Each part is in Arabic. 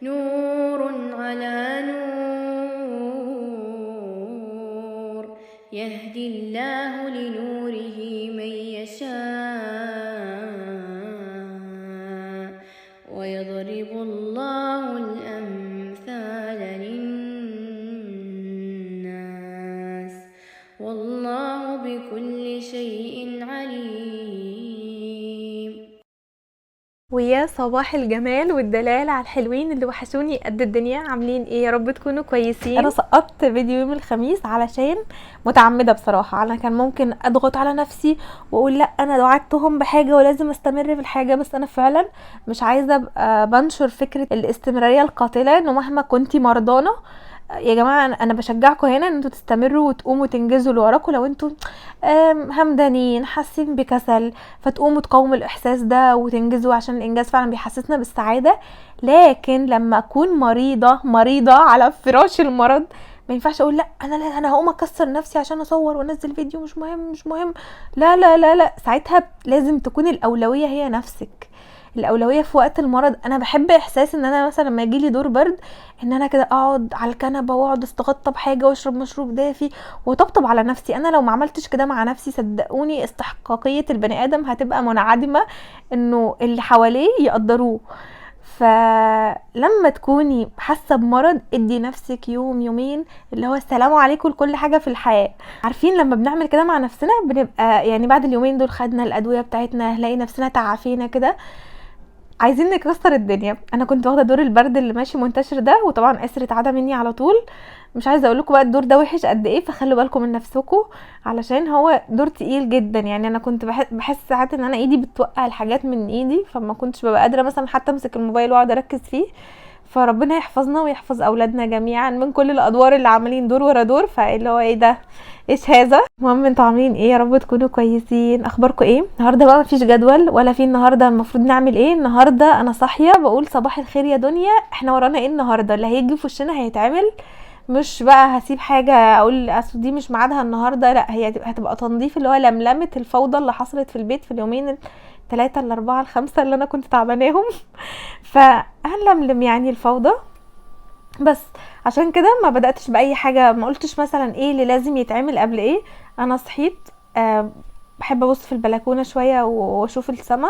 نور على نور يهدي الله لنوره من يشاء ويضرب الله الأمثال للناس والله بكل شيء عليم. ويا صباح الجمال والدلال على الحلوين اللي وحشوني قد الدنيا. عاملين ايه؟ يا رب تكونوا كويسين. انا سقطت فيديو يوم الخميس علشان متعمده بصراحه. انا كان ممكن اضغط على نفسي واقول لا انا وعدتهم بحاجه ولازم استمر في الحاجه، بس انا فعلا مش عايزه ابقى بنشر فكره الاستمراريه القاتله، انه مهما كنتي مرضانه يا جماعه انا بشجعكم هنا ان انتوا تستمروا وتقوموا تنجزوا اللي وراكم. لو انتوا همدانين حاسين بكسل فتقوموا تقاوموا الاحساس ده وتنجزوا، عشان الانجاز فعلا بيحسسنا بالسعاده. لكن لما اكون مريضه على فراش المرض ما ينفعش اقول لا انا هقوم اكسر نفسي عشان اصور وانزل فيديو. مش مهم. لا لا لا لا، ساعتها لازم تكون الاولويه هي نفسك. الاولويه في وقت المرض. انا بحب احساس ان انا مثلا لما يجيلي دور برد ان انا كده اقعد على الكنبه واقعد استغطى بحاجه واشرب مشروب دافي وطبطب على نفسي. انا لو ما عملتش كده مع نفسي صدقوني استحقاقيه البني ادم هتبقى منعدمه انه اللي حواليه يقدروه. فلما تكوني حاسه بمرض ادي نفسك يوم يومين اللي هو السلام عليكم لكل حاجه في الحياه. عارفين لما بنعمل كده مع نفسنا بنبقى يعني بعد اليومين دول خدنا الادويه بتاعتنا هنلاقي نفسنا تعافينا كده عايزين نكسر الدنيا. انا كنت واخده دور البرد اللي ماشي منتشر ده، وطبعا اسرة عاده مني على طول. مش عايزه اقول لكم بقى الدور ده وحش قد ايه، فخلوا بالكم من نفسكم علشان هو دور تقيل جدا. يعني انا كنت بحس ساعات ان انا ايدي بتوقع الحاجات من ايدي، فما كنتش ببقى قادره مثلا حتى امسك الموبايل واقعد اركز فيه. فربنا يحفظنا ويحفظ اولادنا جميعا من كل الادوار اللي عاملين دور ورا دور. فاللي هو ايه ده، ايش هذا. المهم انتوا عاملين ايه؟ يا رب تكونوا كويسين. اخباركم ايه النهارده؟ بقى مفيش جدول ولا في النهارده المفروض نعمل ايه. النهارده انا صاحيه بقول صباح الخير يا دنيا، احنا ورانا ايه النهارده؟ اللي هيجي في وشنا هيتعمل. مش بقى هسيب حاجه اقول اصل دي مش ميعادها النهارده، لا هي هتبقى تنظيف اللي هو لملمه الفوضى اللي حصلت في البيت في اليومين الثلاثه الاربعه الخمسه اللي انا كنت تعباناهم. فهنلملم يعني الفوضى. بس عشان كده ما بدأتش بأي حاجة، ما قلتش مثلا ايه اللي لازم يتعمل قبل ايه. انا صحيت بحب ابص في البلكونة شوية واشوف السما.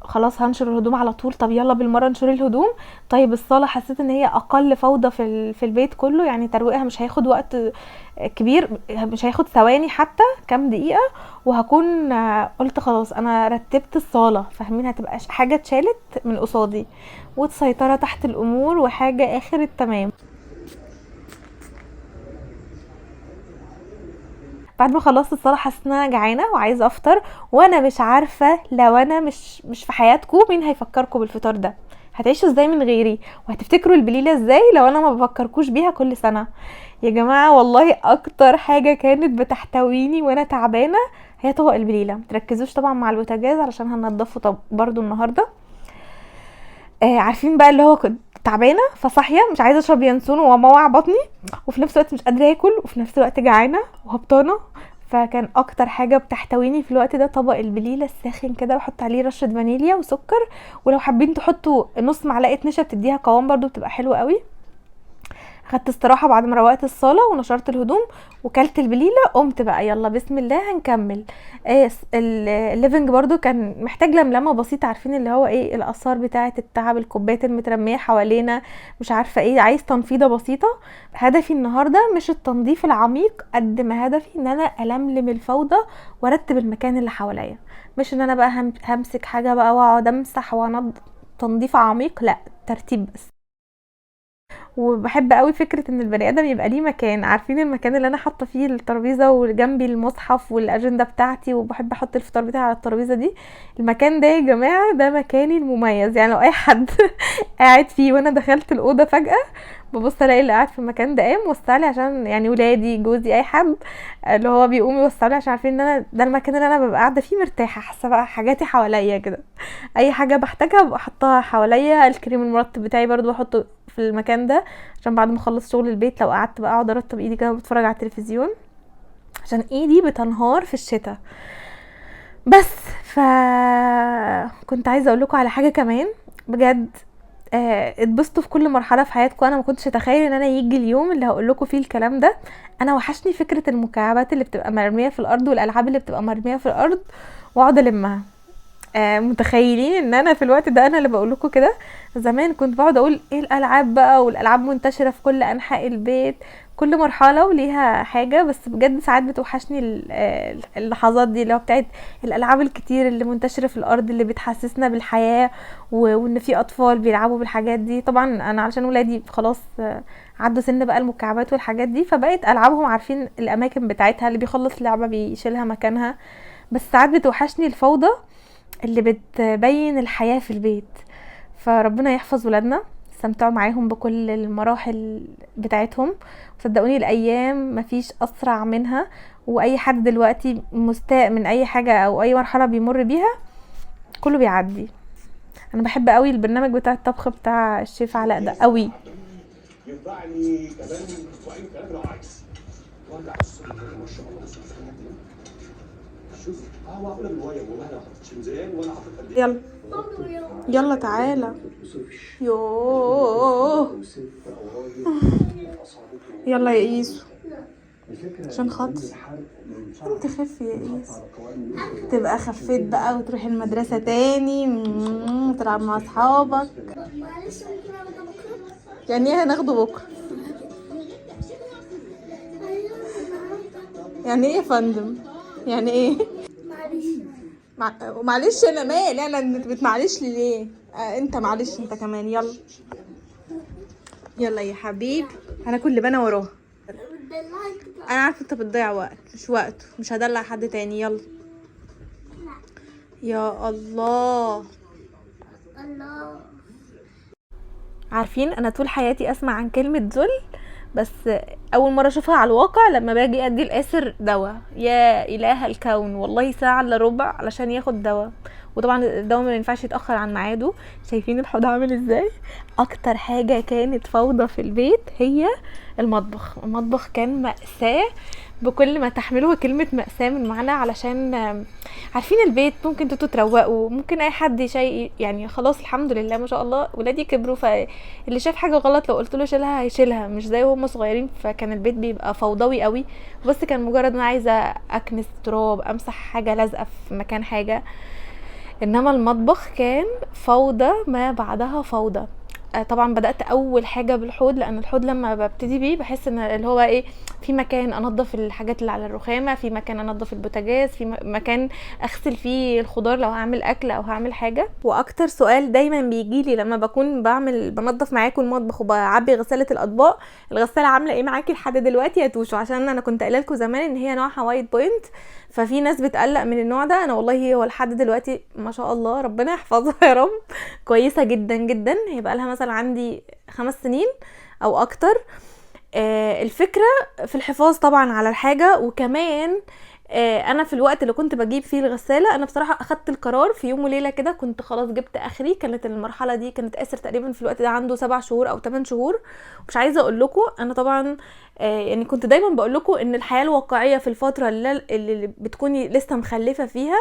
خلاص هنشر الهدوم على طول، طب يلا بالمره نشر الهدوم. طيب الصاله حسيت ان هي اقل فوضى في البيت كله، يعني ترويقها مش هياخد وقت كبير، مش هياخد ثواني حتى كام دقيقه. وهكون قلت خلاص انا رتبت الصاله، فاهمين؟ هتبقى حاجه اتشالت من قصادي وتسيطره تحت الامور وحاجه اخر التمام. بعد ما خلصت الصلاه حسيت ان انا جعانه وعايزه افطر، وانا مش عارفه لو انا مش في حياتكم مين هيفكركم بالفطار ده؟ هتعيشوا ازاي من غيري؟ وهتفتكروا البليله ازاي لو انا ما بفكركوش بيها كل سنه؟ يا جماعه والله اكتر حاجه كانت بتحتويني وانا تعبانه هي طبق البليله. متركزوش طبعا مع البوتاجاز علشان هنضفه طب برضو النهارده. عارفين بقى اللي هو كنت تعبانه فصاحيه مش عايزه اشرب ينسون وموع بطني، وفي نفس الوقت مش قادره اكل، وفي نفس الوقت جعانه وهبطانه. فكان اكتر حاجه بتحتويني في الوقت ده طبق البليله الساخن كده، بحط عليه رشه فانيليا وسكر، ولو حابين تحطوا نص معلقه نشا بتديها قوام برضو بتبقى حلوه قوي. خدت استراحه بعد ما روقت الصاله ونشرت الهدوم وكلت البليله، قمت بقى يلا بسم الله هنكمل. الليفنج برضو كان محتاج لملمه بسيطه. عارفين اللي هو ايه الاثار بتاعه التعب، الكوبايات المترميه حوالينا، مش عارفه ايه، عايز تنفيضه بسيطه. هدفي النهارده مش التنظيف العميق قد ما هدفي ان انا الملم الفوضى وارتب المكان اللي حواليا. مش ان انا بقى همسك حاجه بقى واقعد امسح تنظيف عميق، لا ترتيب بس. وبحب قوي فكره ان البني ادم يبقى ليه مكان. عارفين المكان اللي انا حاطه فيه الترابيزه وجنبي المصحف والاجنده بتاعتي، وبحب احط الفطار بتاعي على الترابيزه دي. المكان ده يا جماعه ده مكاني المميز. يعني لو اي حد قاعد فيه وانا دخلت الاوضه فجاه ببص الاقي اللي قاعد في المكان ده قام وسعلي، عشان يعني ولادي جوزي اي حد اللي هو بيقوم يوسعلي، عشان عارفين ان انا ده المكان اللي انا ببقى قاعده فيه مرتاحه، حاسه بقى حاجاتي حواليا كده. اي حاجه بحتاجها ببقى احطها حواليا. الكريم المرطب بتاعي برضو بحطه في المكان ده، عشان بعد ما اخلص شغل البيت لو قعدت بقى اقعد ارطب ايدي كده بتفرج على التلفزيون، عشان ايدي بتنهار في الشتاء. بس كنت عايزه اقول لكم على حاجه كمان بجد. اتبسطوا في كل مرحله في حياتكم. انا ما كنتش اتخيل ان انا يجي اليوم اللي هقول لكم فيه الكلام ده. انا وحشني فكره المكعبات اللي بتبقى مرميه في الارض والالعاب اللي بتبقى مرميه في الارض واقعد المها. متخيلين ان انا في الوقت ده انا اللي بقول لكم كده؟ زمان كنت بقعد اقول ايه الالعاب بقى، والالعاب منتشره في كل انحاء البيت، كل مرحله وليها حاجه. بس بجد ساعات بتوحشني اللحظات دي اللي هو بتاعت الالعاب الكتير اللي منتشره في الارض اللي بتحسسنا بالحياه وان في اطفال بيلعبوا بالحاجات دي. طبعا انا علشان ولادي خلاص عدوا سن بقى المكعبات والحاجات دي، فبقيت العابهم عارفين الاماكن بتاعتها، اللي بيخلص لعبه بيشيلها مكانها. بس ساعات بتوحشني الفوضى اللي بتبين الحياة في البيت. فربنا يحفظ ولادنا، استمتعوا معاهم بكل المراحل بتاعتهم. صدقوني الايام مفيش اسرع منها، واي حد دلوقتي مستاء من اي حاجة او اي مرحلة بيمر بيها كله بيعدي. انا بحب قوي البرنامج بتاع الطبخ بتاع الشيف علاء ده قوي. ينفعني كمان اسبوعين كمان لو عايز وارجع الصبح ما شاء الله شوف معقول الميه والله انا حطيتش ميزان ولا حطيت قد يلا يلا تعالى. يوه يلا يا ايسو عشان خاطر انت خف يا ايسو، تبقى خفيت بقى وتروح المدرسة تاني وتلعب مع اصحابك. يعني ايه هناخده بكرة؟ يعني ايه يا فندم؟ يعني ايه؟ معلش انا مالي، انا بتمعلش لي ليه؟ انت معلش انت كمان. يلا يلا يا حبيبي، انا كل بنا وراها. انا عارفه انت بتضيع وقت، مش وقته، مش هدلع حد تاني. يلا يا الله. عارفين انا طول حياتي اسمع عن كلمه ذل، بس اول مره اشوفها على الواقع لما باجي ادي الاسر دواء. يا اله الكون، والله ساعه الا ربع علشان ياخد دواء، وطبعا الدواء ما ينفعش يتاخر عن ميعاده. شايفين الحوض عامل ازاي؟ اكتر حاجه كانت فوضى في البيت هي المطبخ. المطبخ كان مأساة بكل ما تحمله كلمة مأساة من معنى، علشان عارفين البيت ممكن انتوا تروقوا، ممكن اي حد شيء يعني خلاص الحمد لله ما شاء الله ولادي كبروا، فاللي شايف حاجة غلط لو قلت له شيلها هيشيلها، مش زي وهم صغيرين. فكان البيت بيبقى فوضوي قوي، بس كان مجرد انا عايزة اكنس تراب، امسح حاجة لازقة في مكان حاجة. انما المطبخ كان فوضى ما بعدها فوضى. طبعا بدأت اول حاجة بالحوض، لان الحوض لما ببتدي بيه بحس ان اللي هو ايه، في مكان انضف الحاجات اللي على الرخامة، في مكان انضف البوتاجاز، في مكان اغسل فيه الخضار لو هعمل اكل او هعمل حاجة. واكتر سؤال دايما بيجيلي لما بكون بنضف معاكم المطبخ وبعبي غسالة الاطباق، الغسالة عاملة ايه معاكي لحد دلوقتي يا توشو؟ عشان انا كنت قايله لكم زمان ان هي نوعها وايت بوينت، ففي ناس بتقلق من النوع ده. انا والله هو لحد دلوقتي ما شاء الله ربنا يحفظها يا رب كويسه جدا جدا. هي بقى لها مثلا عندي 5 سنين او اكتر. الفكره في الحفاظ طبعا على الحاجه، وكمان انا في الوقت اللي كنت بجيب فيه الغساله انا بصراحه اخدت القرار في يوم وليله كده، كنت خلاص جبت اخري. كانت المرحله دي كانت اسر تقريبا في الوقت ده عنده 7 شهور او 8 شهور. مش عايزه اقول لكم انا طبعا يعني كنت دايما بقول لكم ان الحياه الواقعيه في الفتره اللي بتكوني لسه مخلفه فيها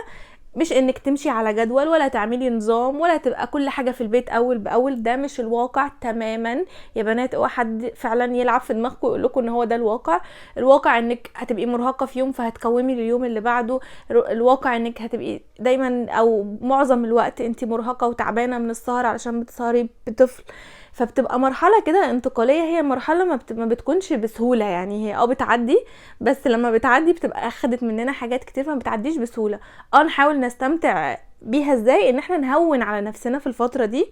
مش انك تمشي على جدول ولا تعملي نظام ولا تبقى كل حاجه في البيت اول باول. ده مش الواقع تماما يا بنات. اوعى حد فعلا يلعب في دماغكم ويقول لكم ان هو ده الواقع. الواقع انك هتبقي مرهقه في يوم فهتقومي لليوم اللي بعده. الواقع انك هتبقي دايما او معظم الوقت انت مرهقه وتعبانه من السهر علشان بتسهري بطفل. فبتبقى مرحله كده انتقاليه، هي مرحله ما بتكونش بسهوله، يعني هي بتعدي، بس لما بتعدي بتبقى اخدت مننا حاجات كتير فما بتعديش بسهوله. نحاول نستمتع بيها ازاي؟ ان احنا نهون على نفسنا في الفتره دي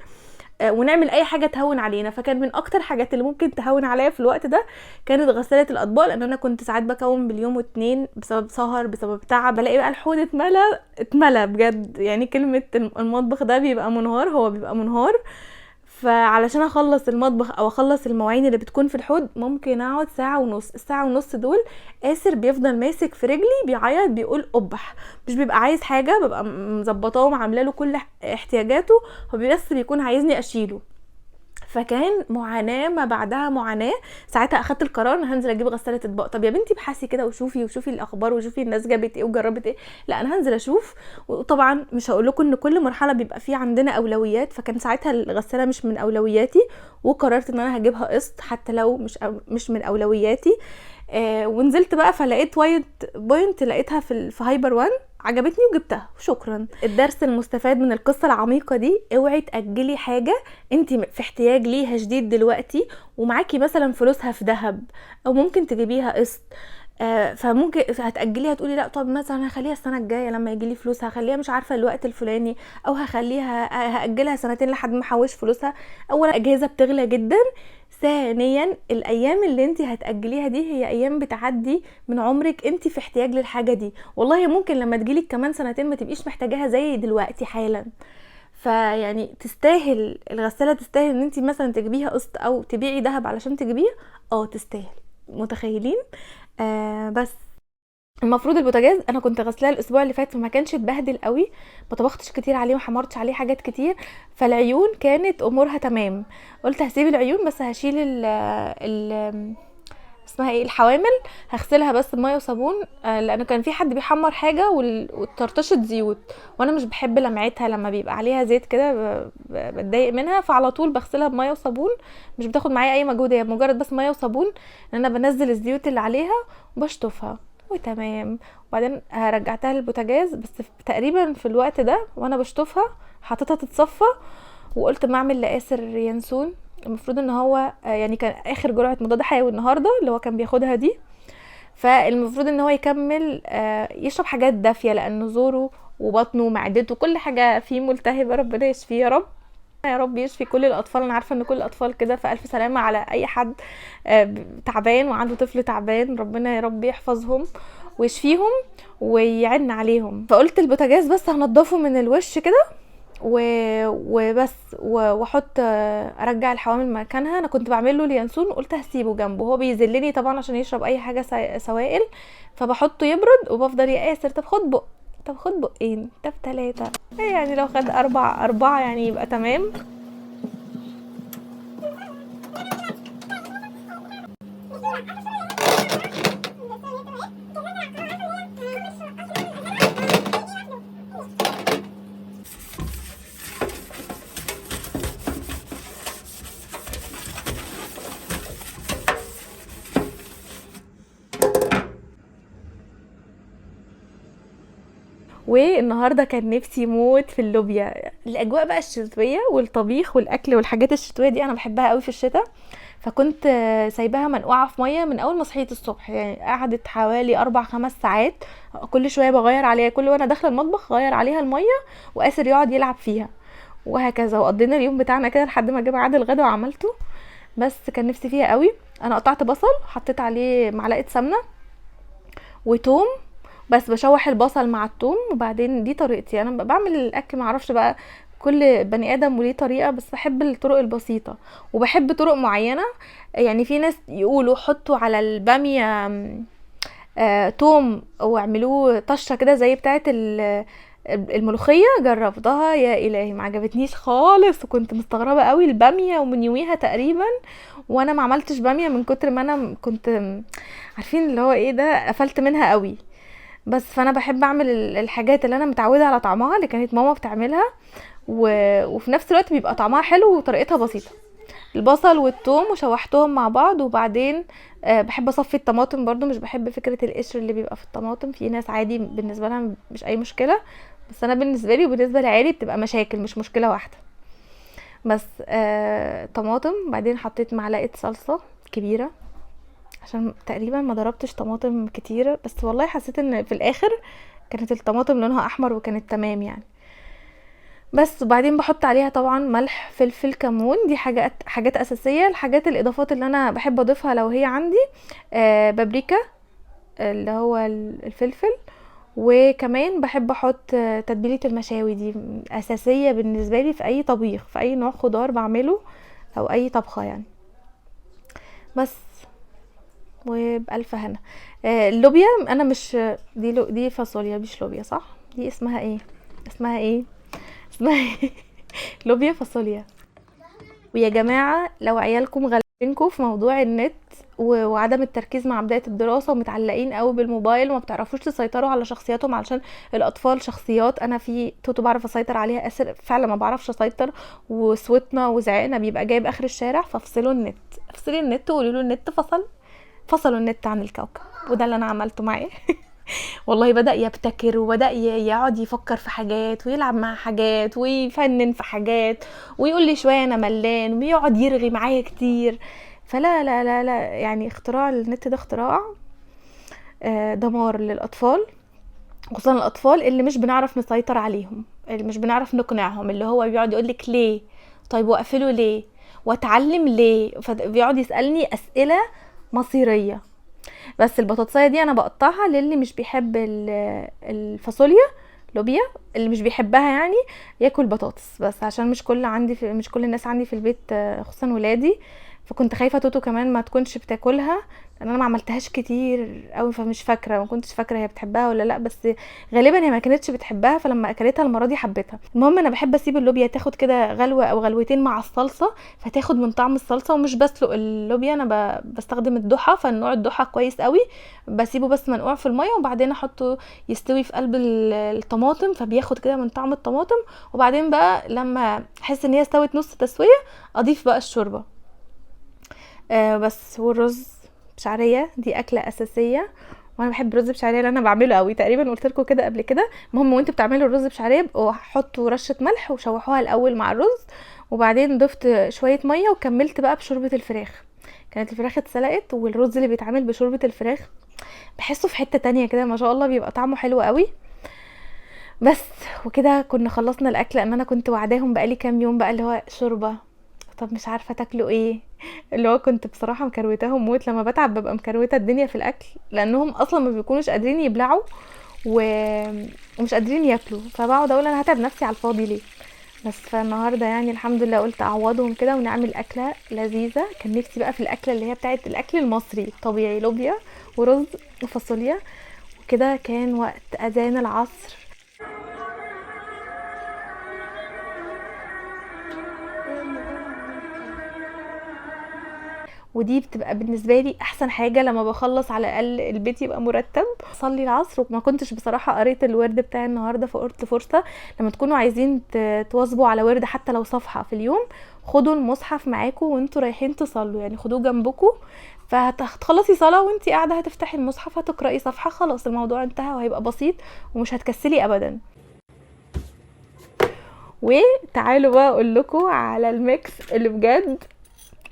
ونعمل اي حاجه تهون علينا. فكان من اكتر حاجات اللي ممكن تهون عليا في الوقت ده كانت غساله الاطباق، لان انا كنت ساعات بكون باليوم واتنين بسبب سهر بسبب تعب. بلاقي بقى الحوض اتملى بجد، يعني كلمه المطبخ ده بيبقى منهار، هو بيبقى منهار. فعلشان اخلص المطبخ او اخلص المواعين اللي بتكون في الحوض ممكن اقعد ساعة ونص. الساعة ونص دول آسر بيفضل ماسك في رجلي بيعيط بيقول قبح، مش بيبقى عايز حاجة، ببقى مظبطاه وعامله له كل احتياجاته، هو بس بيكون عايزني اشيله. فكان معاناه ما بعدها معاناه. ساعتها اخدت القرار ان هنزل اجيب غساله اطباق. طب يا بنتي ابحثي كده وشوفي الاخبار وشوفي الناس جابت ايه وجربت ايه. لا انا هنزل اشوف. وطبعا مش هقول لكم ان كل مرحله بيبقى فيه عندنا اولويات، فكان ساعتها الغساله مش من اولوياتي، وقررت ان انا هجيبها قسط حتى لو مش من اولوياتي. ونزلت بقى فلقيت وايت بوينت، لقيتها في هايبر وان، عجبتني وجبتها وشكرا. الدرس المستفاد من القصه العميقه دي، اوعي تاجلي حاجه انت في احتياج ليها شديد دلوقتي ومعاكي مثلا فلوسها في ذهب او ممكن تجيبيها قسط. فممكن هتاجليها تقولي لا طب مثلا هخليها السنه الجايه لما يجيلي فلوس، هخليها مش عارفه الوقت الفلاني، او هاجلها سنتين لحد ما احوش فلوسها. اولا اجهزه بتغلى جدا، ثانيا الايام اللي انت هتاجليها دي هي ايام بتعدي من عمرك انت في احتياج للحاجه دي. والله ممكن لما تجيلك كمان سنتين ما تبقيش محتاجاها زي دلوقتي حالا. فيعني تستاهل الغساله، تستاهل ان انت مثلا تجيبيها قسط او تبيعي ذهب علشان تجيبيها. تستاهل. متخيلين؟ بس المفروض البوتاجاز انا كنت غسلاه الاسبوع اللي فات فما كانش اتبهدل قوي، ما طبختش كتير عليه وحمرتش عليه حاجات كتير، فالعيون كانت امورها تمام. قلت هسيب العيون بس هشيل ال اسمها ايه الحوامل، هغسلها بس بميه وصابون. لان كان في حد بيحمر حاجه وطرطشت زيوت، وانا مش بحب لمعتها لما بيبقى عليها زيت كده، بتضايق منها، فعلى طول بغسلها بميه وصابون. مش بتاخد معايا اي مجهود، هي مجرد بس ميه وصابون، ان انا بنزل الزيوت اللي عليها وبشطفها وتمام. وبعدين رجعتها للبوتاجاز، بس تقريبا في الوقت ده وانا بشطفها حطيتها تتصفى، وقلت ما اعمل لآسر ينسون. المفروض ان هو يعني كان اخر جرعه مضاد حيوي النهارده اللي هو كان بياخدها دي، فالمفروض ان هو يكمل يشرب حاجات دافيه لان زوره وبطنه ومعدته كل حاجه فيه ملتهبه. ربنا يشفيه يا رب، يا رب يشفي كل الاطفال. انا عارفه ان كل الاطفال كده، فالف سلامه على اي حد تعبان وعنده طفل تعبان، ربنا يا رب يحفظهم ويشفيهم ويعن عليهم. فقلت البوتاجاز بس هنضفه من الوش كده وبس، واحط ارجع الحوامل مكانها. انا كنت بعمله لينسون، قلت هسيبه جنبه، هو بيذلني طبعا عشان يشرب اي حاجه سوائل، فبحطه يبرد وبفضل يقاسر، طب خد بق، طب خد بقين، طب 3، يعني لو خد 4 يعني يبقى تمام. والنهارده كان نفسي موت في اللوبيا. الاجواء بقى الشتويه والطبيخ والاكل والحاجات الشتويه دي انا بحبها قوي في الشتاء، فكنت سايباها منقوعه في ميه من اول ما صحيت الصبح، يعني قعدت حوالي 4-5 ساعات. كل شويه بغير عليها، كل وانا داخله المطبخ غير عليها الميه واسر يقعد يلعب فيها وهكذا. وقضينا اليوم بتاعنا كده لحد ما جه ميعاد الغدا وعملته. بس كان نفسي فيها قوي. انا قطعت بصل، حطيت عليه معلقه سمنه وتوم، بس بشوح البصل مع الثوم. وبعدين دي طريقتي انا بعمل الاكل، معرفش بقى كل بني ادم وليه طريقه، بس بحب الطرق البسيطه وبحب طرق معينه. يعني في ناس يقولوا حطوا على الباميه توم واعملوه طشه كده زي بتاعه الملوخيه. جربتها يا الهي ما عجبتنيش خالص، وكنت مستغربه قوي الباميه ومن يوميها تقريبا وانا ما عملتش باميه من كتر ما انا كنت عارفين اللي هو ايه ده، قفلت منها قوي. بس فانا بحب اعمل الحاجات اللي انا متعوده على طعمها اللي كانت ماما بتعملها، وفي نفس الوقت بيبقى طعمها حلو وطريقتها بسيطه. البصل والثوم وشوحتهم مع بعض، وبعدين بحب اصفي الطماطم برضو، مش بحب فكره القشر اللي بيبقى في الطماطم. في ناس عادي بالنسبه لها مش اي مشكله، بس انا بالنسبه لي وبالنسبه لعيالي بتبقى مشاكل، مش مشكله واحده. بس طماطم. بعدين حطيت معلقه صلصه كبيره عشان تقريبا ما ضربتش طماطم كتير، بس والله حسيت ان في الاخر كانت الطماطم لونها احمر وكانت تمام يعني. بس وبعدين بحط عليها طبعا ملح فلفل كمون، دي حاجات اساسيه. الحاجات الاضافات اللي انا بحب اضيفها لو هي عندي بابريكا اللي هو الفلفل، وكمان بحب احط تتبيله المشاوي، دي اساسيه بالنسبه لي في اي طبيخ، في اي نوع خضار بعمله او اي طبخه يعني. بس وبألف هنا. اللوبيا انا مش دي فاصوليا مش لوبيا صح؟ دي اسمها ايه؟ لوبيا فاصوليا. ويا جماعه لو عيالكم غالبينكم في موضوع النت وعدم التركيز مع بدايه الدراسه ومتعلقين قوي بالموبايل وما بتعرفوش تسيطروا على شخصياتهم، علشان الاطفال شخصيات. انا في توتو بعرف اسيطر عليها، اسر فعلا ما بعرفش اسيطر، وصوتنا وزعقنا بيبقى جايب اخر الشارع. فافصلوا النت، افصلي النت وقولوا له النت فصلوا النت عن الكوكب. وده اللي انا عملته معاه. والله بدأ يبتكر وبدأ يقعد يفكر في حاجات ويلعب مع حاجات ويفنن في حاجات ويقول لي شويه انا ملان، ويقعد يرغي معايا كتير. فلا لا لا لا يعني اختراع النت ده اختراع دمار للاطفال، خصوصا الاطفال اللي مش بنعرف نسيطر عليهم، اللي مش بنعرف نقنعهم، اللي هو بيقعد يقولك ليه، طيب واقفله ليه، واتعلم ليه، فبيقعد يسألني اسئلة مصيرية. بس البطاطسايه دي انا بقطعها للي مش بيحب الفاصوليا لوبيا، اللي مش بيحبها يعني ياكل بطاطس، بس عشان مش كل الناس عندي في البيت خصوصا ولادي، فكنت خايفه توتو كمان ما تكونش بتاكلها، لان انا ما عملتهاش كتير قوي، فمش فاكره، ما كنتش فاكره هي بتحبها ولا لا، بس غالبا هي ما كانتش بتحبها، فلما اكلتها المره دي حبيتها. المهم انا بحب اسيب اللوبيا تاخد كده غلوه او غلوتين مع الصلصه، فتاخد من طعم الصلصه. ومش بسلق اللوبيا، انا بستخدم الضحى، فالنوع الضحى كويس قوي، بسيبه بس منقوع في الميه وبعدين احطه يستوي في قلب الطماطم، فبياخد كده من طعم الطماطم. وبعدين بقى لما احس ان هي استوت نص تسويه اضيف بقى الشوربه بس. والرز بشعريه دي اكله اساسيه، وانا بحب الرز بشعريه اللي انا بعمله قوي، تقريبا قلت لكم كده قبل كده. المهم وانتوا بتعملوا الرز بشعريه حطوا رشه ملح وشوحوها الاول مع الرز، وبعدين ضفت شويه ميه وكملت بقى بشوربه الفراخ. كانت الفراخ اتسلقت، والرز اللي بيتعمل بشوربه الفراخ بحسه في حته تانية كده ما شاء الله، بيبقى طعمه حلو قوي. بس وكده كنا خلصنا الاكل، لان انا كنت وعداهم بقالي كام يوم بقى اللي هو شوربه، طب مش عارفه تاكلوا ايه، اللي هو كنت بصراحه مكروتاهم موت. لما بتعب ببقى مكروته الدنيا في الاكل، لانهم اصلا ما بيكونوش قادرين يبلعوا ومش قادرين ياكلوا، فبقعد اقول انا هتعب نفسي على الفاضي ليه. بس فالنهارده يعني الحمد لله قلت اعوضهم كده ونعمل اكله لذيذه. كان نفسي بقى في الاكله اللي هي بتاعت الاكل المصري الطبيعي، لوبيا ورز وفاصوليا وكده. كان وقت اذان العصر، ودي بتبقى بالنسبه لي احسن حاجه لما بخلص على الاقل البيت يبقى مرتب. صلي العصر، وما كنتش بصراحه قريت الورد بتاعي النهارده، فقلت فرصه لما تكونوا عايزين تواظبوا على ورد حتى لو صفحه في اليوم، خدوا المصحف معاكم وانتوا رايحين تصلوا، يعني خدوه جنبكم، فهتخلصي صلاه وانتي قاعده هتفتحي المصحف هتقراي صفحه، خلاص الموضوع انتهى وهيبقى بسيط ومش هتكسلي ابدا. وتعالوا بقى اقول لكم على الميكس اللي بجد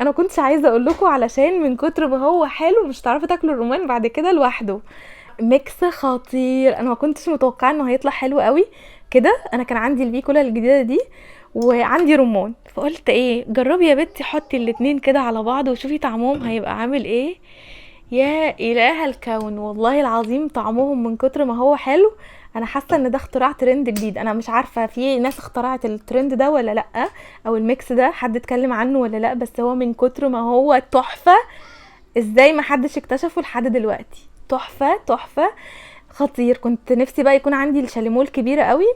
انا كنتش عايزه اقول لكم، علشان من كتر ما هو حلو مش هتعرفوا تاكلوا الرمان بعد كده لوحده. ميكس خطير، انا ما كنتش متوقعه انه هيطلع حلو قوي كده. انا كان عندي البيكولا الجديده دي وعندي رمان، فقلت ايه جربي يا بنتي حطي الاتنين كده على بعض وشوفي طعمهم هيبقى عامل ايه. يا اله الكون، والله العظيم طعمهم من كتر ما هو حلو انا حاسه ان ده اختراع ترند جديد. انا مش عارفه في ناس اخترعت الترند ده ولا لا، او الميكس ده حد اتكلم عنه ولا لا، بس هو من كتر ما هو تحفه ازاي ما حدش اكتشفه لحد دلوقتي. تحفه تحفه خطير. كنت نفسي بقى يكون عندي الشاليمول كبيره قوي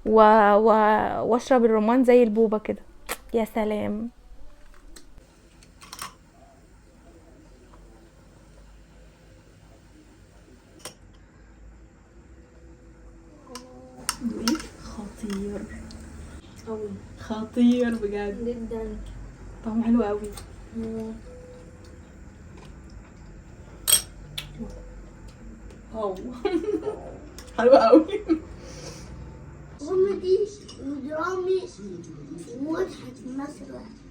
واشرب الرمان زي البوبه كده، يا سلام. خطير قوي، خطير بجد جدا، طعمه حلو قوي. واو حلو قوي. كوميدي ودرامي ومضحك في نفس الوقت.